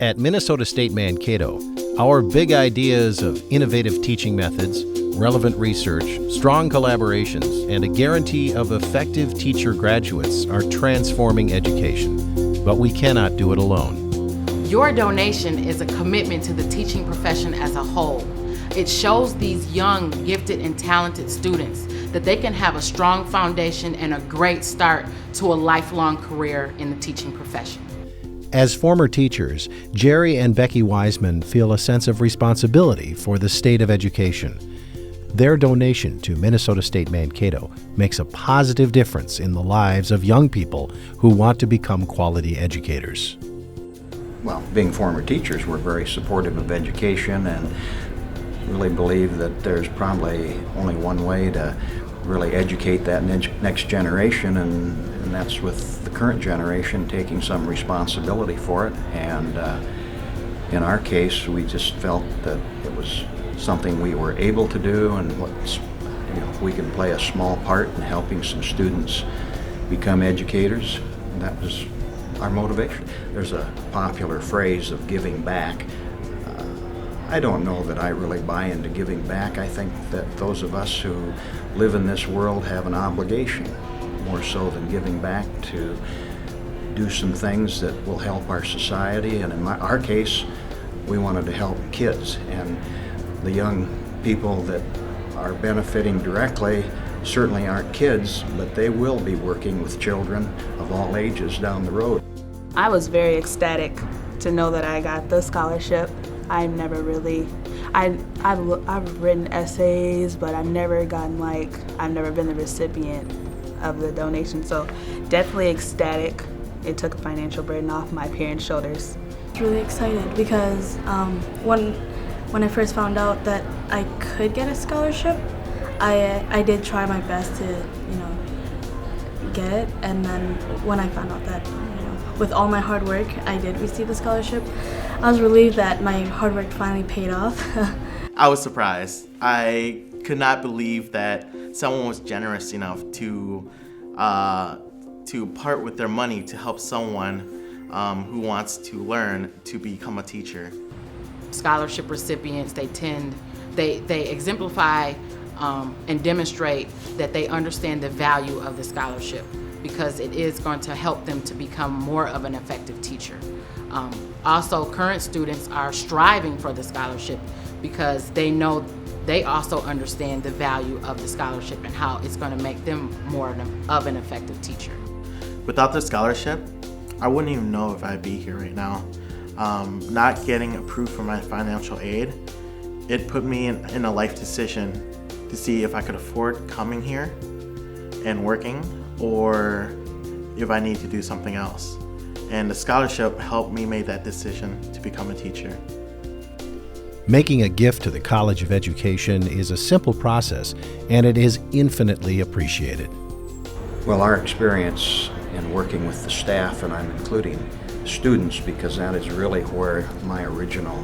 At Minnesota State Mankato, our big ideas of innovative teaching methods, relevant research, strong collaborations, and a guarantee of effective teacher graduates are transforming education. But we cannot do it alone. Your donation is a commitment to the teaching profession as a whole. It shows these young, gifted, and talented students that they can have a strong foundation and a great start to a lifelong career in the teaching profession. As former teachers, Jerry and Becky Wiseman feel a sense of responsibility for the state of education. Their donation to Minnesota State Mankato makes a positive difference in the lives of young people who want to become quality educators. Well, being former teachers, we're very supportive of education and really believe that there's probably only one way to really educate that next generation, and that's with the current generation taking some responsibility for it. And in our case, we just felt that it was something we were able to do, and we could play a small part in helping some students become educators. And that was our motivation. There's a popular phrase of giving back. I don't know that I really buy into giving back. I think that those of us who live in this world have an obligation, more so than giving back, to do some things that will help our society. And in our case, we wanted to help kids, and the young people that are benefiting directly certainly aren't kids, but they will be working with children of all ages down the road. I was very ecstatic to know that I got the scholarship. I've written essays, but I've never been the recipient of the donation. So definitely ecstatic. It took a financial burden off my parents' shoulders. I was really excited because when I first found out that I could get a scholarship, I did try my best to, get it. And then when I found out that, with all my hard work, I did receive the scholarship, I was relieved that my hard work finally paid off. I was surprised. I could not believe that someone was generous enough to part with their money to help someone who wants to learn to become a teacher. Scholarship recipients, they exemplify and demonstrate that they understand the value of the scholarship, because it is going to help them to become more of an effective teacher. Also, current students are striving for the scholarship because they know they also understand the value of the scholarship and how it's going to make them more of an effective teacher. Without the scholarship, I wouldn't even know if I'd be here right now. Not getting approved for my financial aid, it put me in a life decision to see if I could afford coming here and working, or if I need to do something else. And the scholarship helped me make that decision to become a teacher. Making a gift to the College of Education is a simple process, and it is infinitely appreciated. Well, our experience in working with the staff, and I'm including students because that is really where our original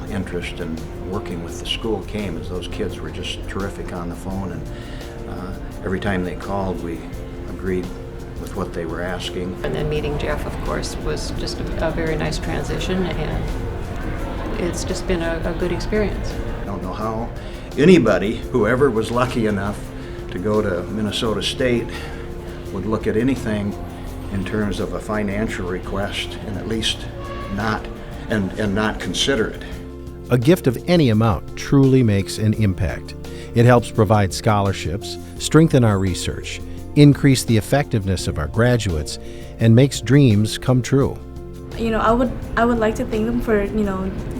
interest in working with the school came, as those kids were just terrific on the phone, and every time they called, we agreed with what they were asking. And then meeting Jeff, of course, was just a very nice transition, and it's just been a good experience. I don't know how anybody, whoever was lucky enough to go to Minnesota State, would look at anything in terms of a financial request and at least not consider it. A gift of any amount truly makes an impact. It helps provide scholarships, strengthen our research, increase the effectiveness of our graduates, and makes dreams come true. I would like to thank them for,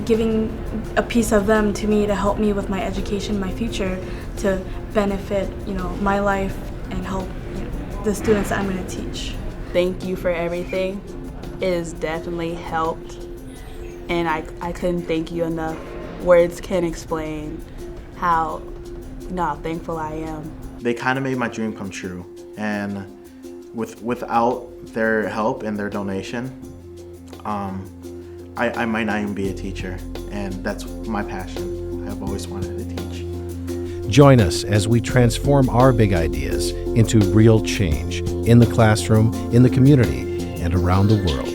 giving a piece of them to me to help me with my education, my future, to benefit, my life and help the students that I'm going to teach. Thank you for everything. It has definitely helped, and I couldn't thank you enough. Words can't explain how thankful I am. They kind of made my dream come true, and without their help and their donation, I might not even be a teacher, and that's my passion. I've always wanted to teach. Join us as we transform our big ideas into real change in the classroom, in the community, and around the world.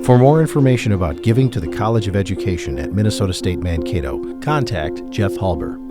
For more information about giving to the College of Education at Minnesota State Mankato, contact Jeff Halber.